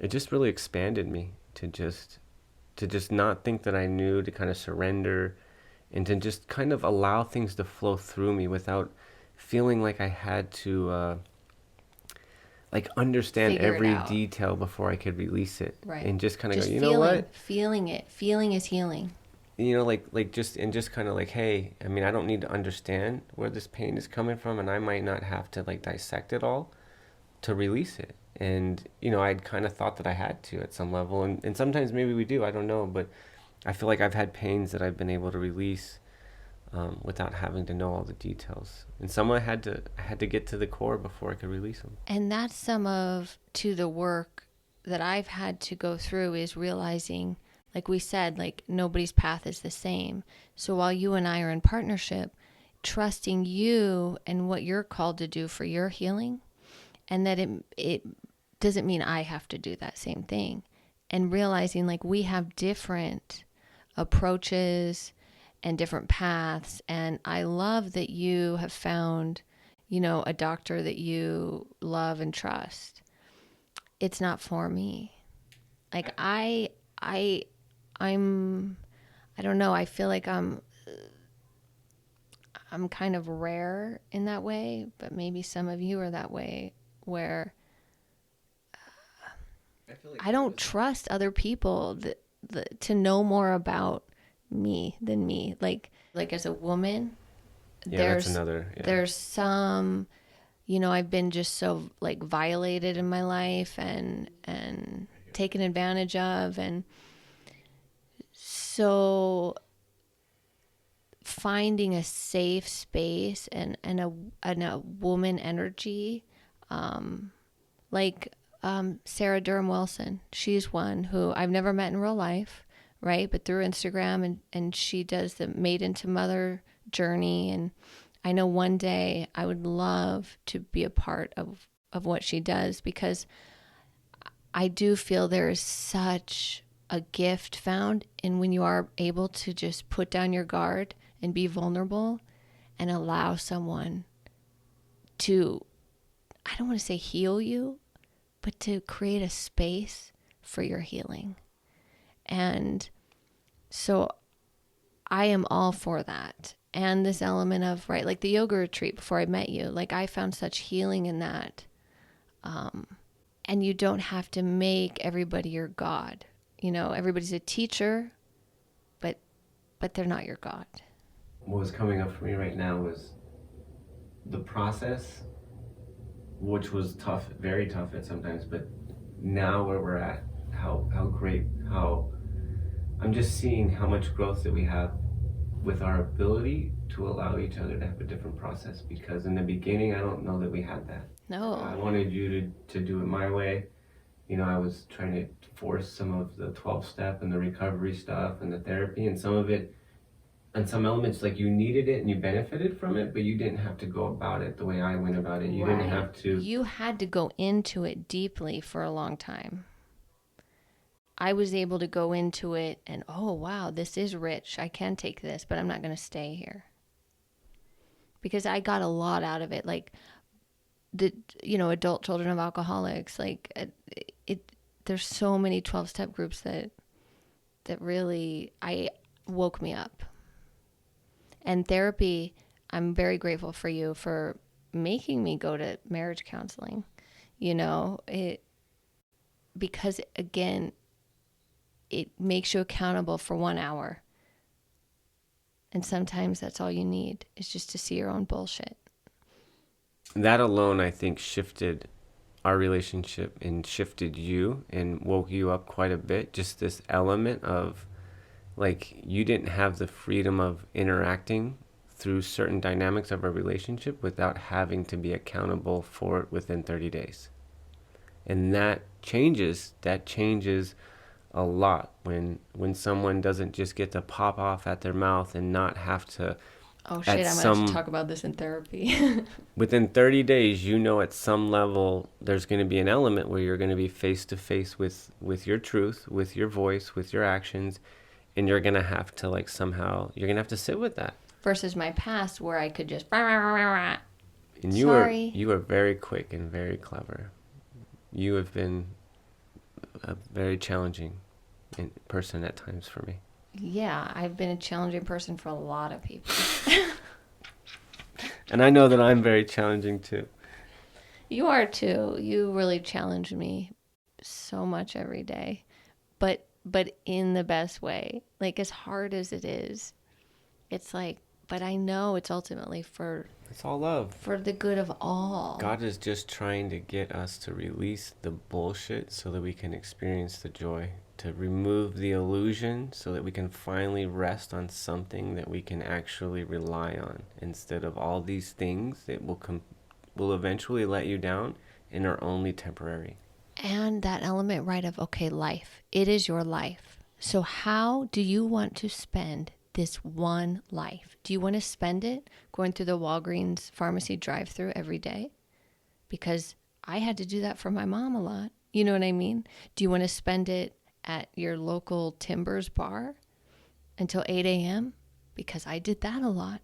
S2: it just really expanded me to just not think that I knew, to kind of surrender, and to just kind of allow things to flow through me without feeling like I had to like understand
S1: Figure
S2: every detail before I could release it.
S1: Right.
S2: And just kind of
S1: just
S2: go, you know what?
S1: Feeling it. Feeling is healing.
S2: Just kind of like, hey, I mean, I don't need to understand where this pain is coming from, and I might not have to like dissect it all to release it. And, I'd kind of thought that I had to at some level, and sometimes maybe we do, I don't know, but I feel like I've had pains that I've been able to release without having to know all the details. And some I had to get to the core before I could release them.
S1: And that's some of the work that I've had to go through, is realizing, like we said, like nobody's path is the same. So while you and I are in partnership, trusting you and what you're called to do for your healing, and that it doesn't mean I have to do that same thing. And realizing like we have different approaches and different paths. And I love that you have found, a doctor that you love and trust. It's not for me. Like I'm, I don't know. I feel like I'm kind of rare in that way, but maybe some of you are that way where
S2: I feel like
S1: I don't trust other people to know more about me than me. Like as a woman,
S2: yeah, that's another. Yeah.
S1: there's some, I've been just so like violated in my life and taken advantage of, and so finding a safe space and a woman energy, like Sarah Durham Wilson. She's one who I've never met in real life, right? But through Instagram, and she does the Made into Mother journey. And I know one day I would love to be a part of what she does, because I do feel there is such a gift found in when you are able to just put down your guard and be vulnerable and allow someone to, I don't want to say heal you, but to create a space for your healing. And so I am all for that. And this element of, right, like the yoga retreat before I met you, like I found such healing in that. And you don't have to make everybody your God. Everybody's a teacher, but they're not your God.
S2: What was coming up for me right now was the process, which was tough, very tough at sometimes, but now where we're at, how great, how I'm just seeing how much growth that we have with our ability to allow each other to have a different process. Because in the beginning, I don't know that we had that.
S1: No.
S2: I wanted you to do it my way. I was trying to force some of the 12-step and the recovery stuff and the therapy, and some of it, and some elements, like you needed it and you benefited from it, but you didn't have to go about it the way I went about it. You didn't have to.
S1: You had to go into it deeply for a long time. I was able to go into it and, oh, wow, this is rich. I can take this, but I'm not going to stay here. Because I got a lot out of it. Like, adult children of alcoholics, like there's so many 12-step groups that really woke me up. And therapy, I'm very grateful for you for making me go to marriage counseling. Because again, it makes you accountable for 1 hour. And sometimes that's all you need, is just to see your own bullshit.
S2: That alone, I think, shifted our relationship and shifted you and woke you up quite a bit. Just this element of, like, you didn't have the freedom of interacting through certain dynamics of a relationship without having to be accountable for it within 30 days. And that changes a lot when someone doesn't just get to pop off at their mouth and not have to.
S1: Oh shit, I'm going to have to talk about this in therapy.
S2: Within 30 days, at some level, there's going to be an element where you're going to be face to face with your truth, with your voice, with your actions, and you're going to have to, like, somehow, you're going to have to sit with that.
S1: Versus my past, where I could just...
S2: And you were very quick and very clever. You have been a very challenging person at times for me.
S1: Yeah, I've been a challenging person for a lot of people.
S2: And I know that I'm very challenging too.
S1: You are too. You really challenge me so much every day. But in the best way. Like, as hard as it is, it's like, but I know it's ultimately
S2: it's all love.
S1: For the good of all.
S2: God is just trying to get us to release the bullshit so that we can experience the joy. To remove the illusion so that we can finally rest on something that we can actually rely on, instead of all these things that will eventually let you down and are only temporary.
S1: And that element, right, of, okay, life. It is your life. So how do you want to spend this one life? Do you want to spend it going through the Walgreens pharmacy drive-thru every day? Because I had to do that for my mom a lot. You know what I mean? Do you want to spend it at your local Timbers bar until 8 a.m.? Because I did that a lot.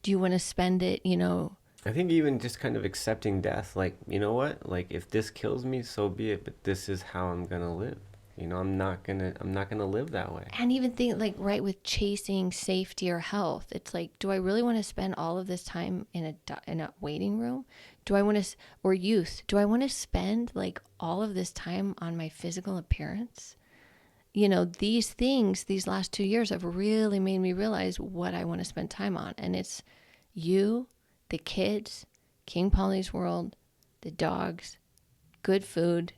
S1: Do you want to spend it,
S2: I think even just kind of accepting death, like, you know what? Like, if this kills me, so be it, but this is how I'm going to live. I'm not going to live that way.
S1: And even think, like, right, with chasing safety or health, it's like, do I really want to spend all of this time in a waiting room? Do I want to, or youth, do I want to spend like all of this time on my physical appearance? You know, these things, these last 2 years have really made me realize what I want to spend time on. And it's you, the kids, King Pollys World, the dogs, good food,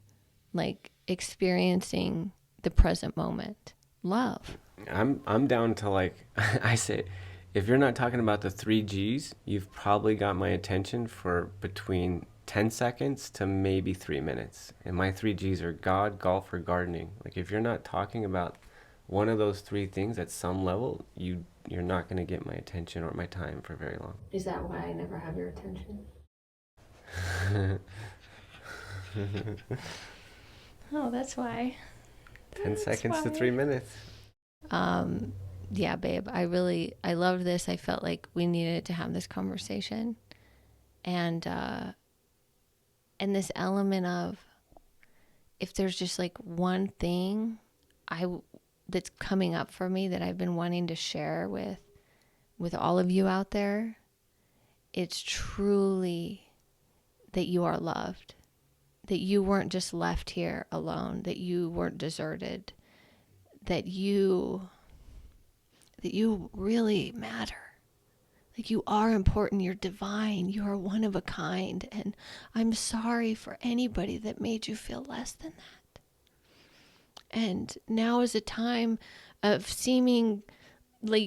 S1: like experiencing the present moment. Love.
S2: I'm down to like I say, if you're not talking about the 3 Gs, you've probably got my attention for between 10 seconds to maybe 3 minutes. And my 3 Gs are God, golf, or gardening. Like if you're not talking about one of those three things at some level, you're not going to get my attention or my time for very long.
S1: Is that why I never have your attention? Oh, that's why.
S2: 10 seconds to 3 minutes.
S1: Yeah, babe, I loved this. I felt like we needed to have this conversation. And this element of, if there's just like one thing that's coming up for me that I've been wanting to share with all of you out there, it's truly that you are loved, that you weren't just left here alone, that you weren't deserted, that you really matter. Like you are important, you're divine, you are one of a kind, and I'm sorry for anybody that made you feel less than that. And now is a time of seemingly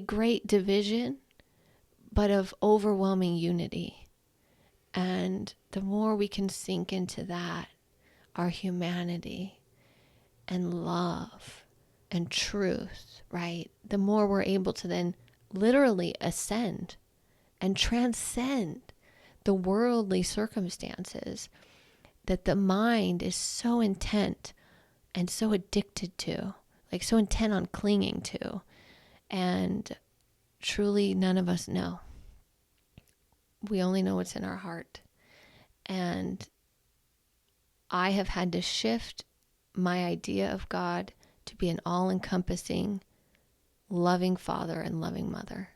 S1: great division, but of overwhelming unity. And the more we can sink into that, our humanity and love and truth, right? The more we're able to then literally ascend and transcend the worldly circumstances that the mind is so intent and so addicted to, like so intent on clinging to. And truly none of us know. We only know what's in our heart. And I have had to shift my idea of God to be an all-encompassing, loving father and loving mother.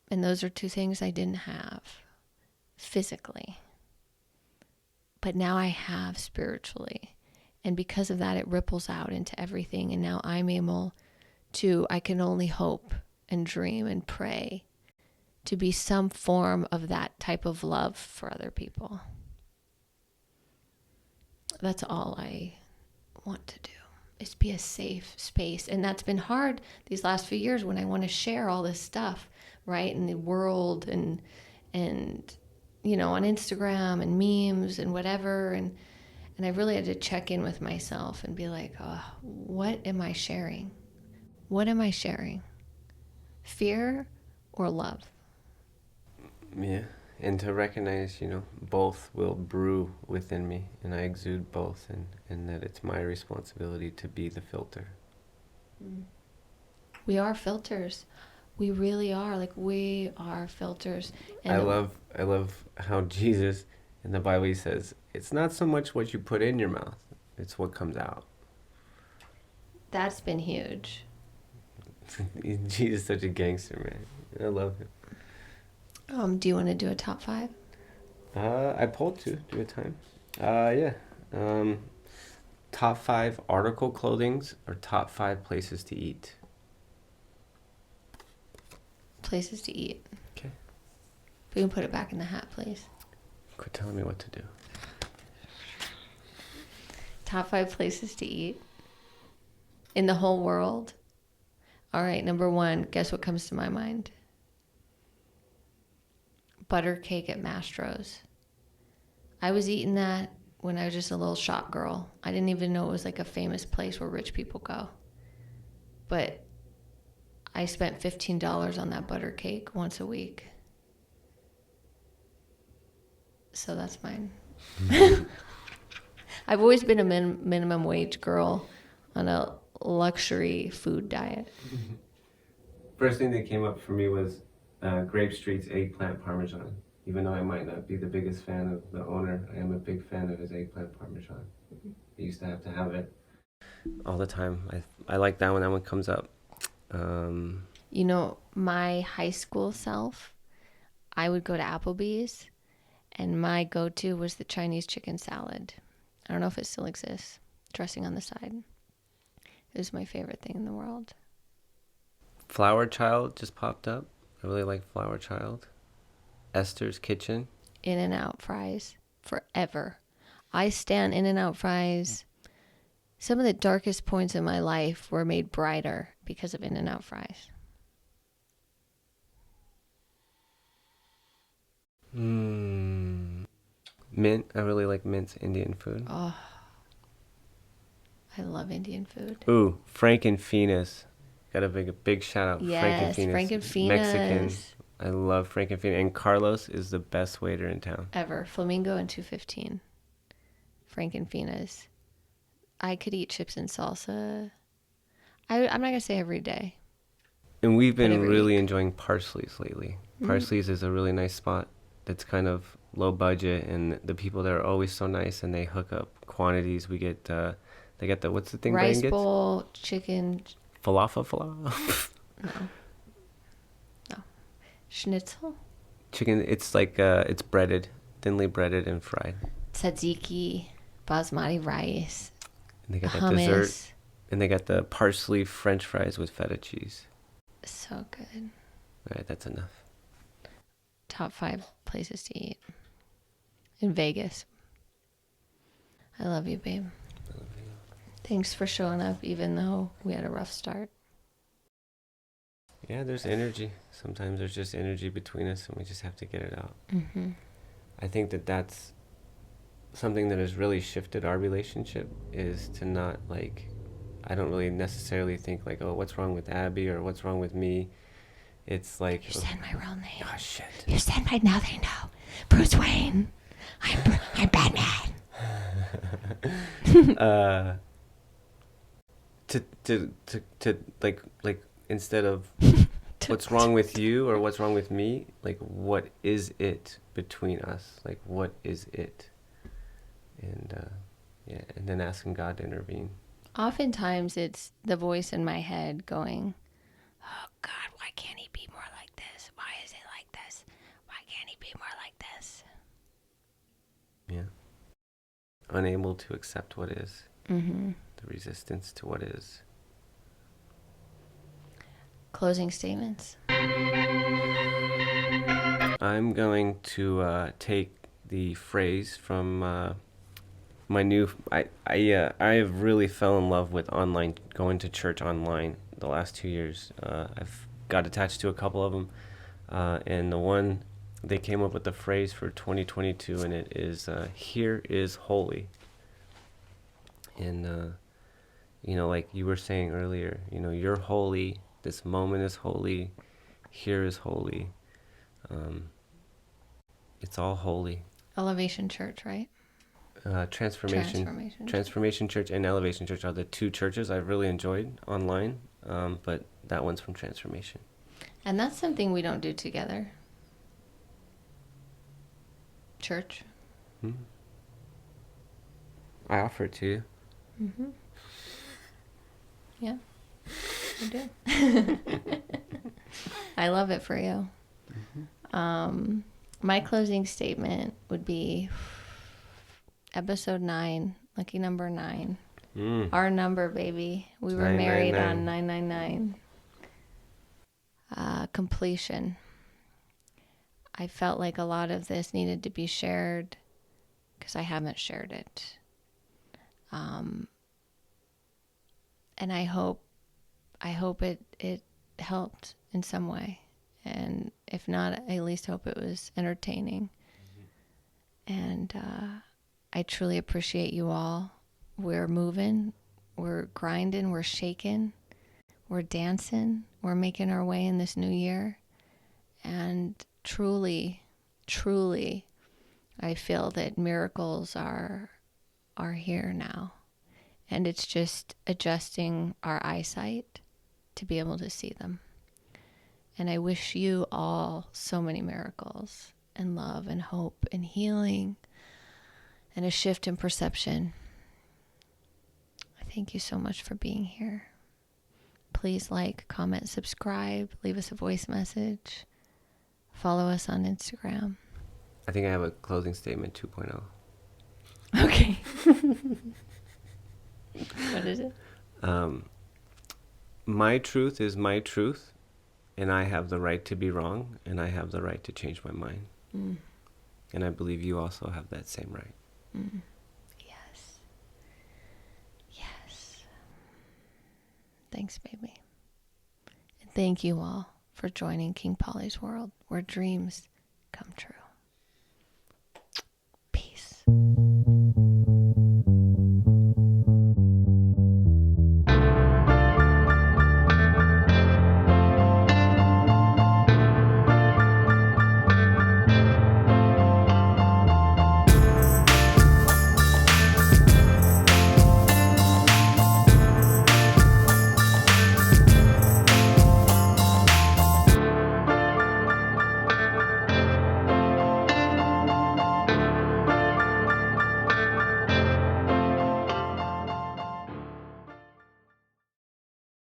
S1: And those are two things I didn't have physically. But now I have spiritually. And because of that, it ripples out into everything. And now I'm able to, I can only hope and dream and pray to be some form of that type of love for other people. That's all I want to do, is be a safe space. And that's been hard these last few years when I want to share all this stuff, right, in the world and you know, on Instagram and memes and whatever. And I really had to check in with myself and be like, oh, what am I sharing? What am I sharing? Fear or love?
S2: Yeah. And to recognize, you know, both will brew within me, and I exude both, and that it's my responsibility to be the filter.
S1: We are filters. We really are. Like, we are filters. And
S2: I love how Jesus in the Bible, he says, it's not so much what you put in your mouth, it's what comes out.
S1: That's been huge.
S2: Jesus is such a gangster, man. I love him.
S1: Do you want to do a top 5?
S2: I polled to do a time. Yeah. Top 5 article clothings or top 5 places to eat?
S1: Places to eat.
S2: Okay.
S1: We can put it back in the hat, please.
S2: Quit telling me what to do.
S1: Top 5 places to eat in the whole world. All right, number 1, guess what comes to my mind? Butter cake at Mastro's. I was eating that when I was just a little shop girl. I didn't even know it was like a famous place where rich people go. But I spent $15 on that butter cake once a week. So that's mine. I've always been a minimum wage girl on a luxury food diet.
S2: First thing that came up for me was Grape Street's eggplant parmesan. Even though I might not be the biggest fan of the owner, I am a big fan of his eggplant parmesan. I used to have it all the time. I like that one. That one comes up.
S1: You know, my high school self, I would go to Applebee's And my go-to was the Chinese chicken salad. I don't know if it still exists. Dressing on the side. It was my favorite thing in the world.
S2: Flower Child just popped up. I really like Flower Child. Esther's Kitchen.
S1: In-N-Out fries. Forever. I stand In-N-Out fries. Some of the darkest points in my life were made brighter because of In-N-Out fries.
S2: Mint. I really like Mint's Indian food.
S1: Oh, I love Indian food.
S2: Ooh, Frankenfeena's. Got a big shout out.
S1: Yes,
S2: Frankenfeena's. Mexican. I love Frankenfeena's. And Carlos is the best waiter in town.
S1: Ever. Flamingo and 215. Frankenfeena's. I could eat chips and salsa. I'm not going to say every day.
S2: And we've been
S1: every
S2: really
S1: week.
S2: enjoying Parsley's lately. Parsley's is a really nice spot that's kind of low budget, and the people there are always so nice, and they hook up quantities. We get, they get the, what's the thing
S1: Rice
S2: Brian gets?
S1: bowl, chicken.
S2: Falafel?
S1: No. Schnitzel?
S2: Chicken, it's like, it's breaded, thinly breaded and fried.
S1: Tzatziki, basmati rice,
S2: And they got that
S1: hummus.
S2: dessert, and they got the parsley French fries with feta cheese.
S1: So good.
S2: All right, that's enough.
S1: Top 5 places to eat in Vegas. I love you, babe.
S2: I love you.
S1: Thanks for showing up, even though we had a rough start.
S2: Yeah, there's energy. Sometimes there's just energy between us, and we just have to get it out.
S1: Mm-hmm.
S2: I think that that's something that has really shifted our relationship, is to not, like, I don't really necessarily think like, oh, what's wrong with Abby or what's wrong with me. It's like,
S1: You said my real name.
S2: oh shit.
S1: You said my, now they know. Bruce Wayne. I'm Batman.
S2: To like instead of what's wrong with you or what's wrong with me, like what is it between us? Like what is it? And yeah, and then asking God to intervene.
S1: Oftentimes it's the voice in my head going, oh God, why can't he be more like this? Why is it like this? Why can't he be more like this?
S2: Yeah. Unable to accept what is.
S1: Mm-hmm.
S2: The resistance to what is.
S1: Closing statements.
S2: I'm going to take the phrase from my new. I have really fell in love with online, going to church online the last 2 years. I've got attached to a couple of them, and the one they came up with the phrase for 2022, and it is "Here is holy." And you know, like you were saying earlier, you know, you're holy. This moment is holy. Here is holy. It's all holy.
S1: Elevation Church, right?
S2: Transformation Church and Elevation Church are the two churches I've really enjoyed online, but that one's from Transformation.
S1: And that's something we don't do together. Church.
S2: Mm-hmm. I offer it to you.
S1: Mm-hmm. Yeah, I do. I love it for you. Mm-hmm. My closing statement would be episode 9, lucky number 9. Our number, baby. We were married on 999. Completion. I felt like a lot of this needed to be shared because I haven't shared it. And I hope it helped in some way. And if not, I at least hope it was entertaining. Mm-hmm. And I truly appreciate you all. We're moving, we're grinding, we're shaking, we're dancing, we're making our way in this new year. And truly, truly, I feel that miracles are here now. And it's just adjusting our eyesight to be able to see them. And I wish you all so many miracles and love and hope and healing and a shift in perception. Thank you so much for being here. Please like, comment, subscribe, leave us a voice message. Follow us on Instagram.
S2: I think I have a closing statement 2.0.
S1: Okay. What is it?
S2: My truth is my truth, and I have the right to be wrong, and I have the right to change my mind.
S1: Mm.
S2: And I believe you also have that same right.
S1: Mm. Yes. Yes. Thanks, baby. And thank you all for joining King Pollys World, where dreams come true.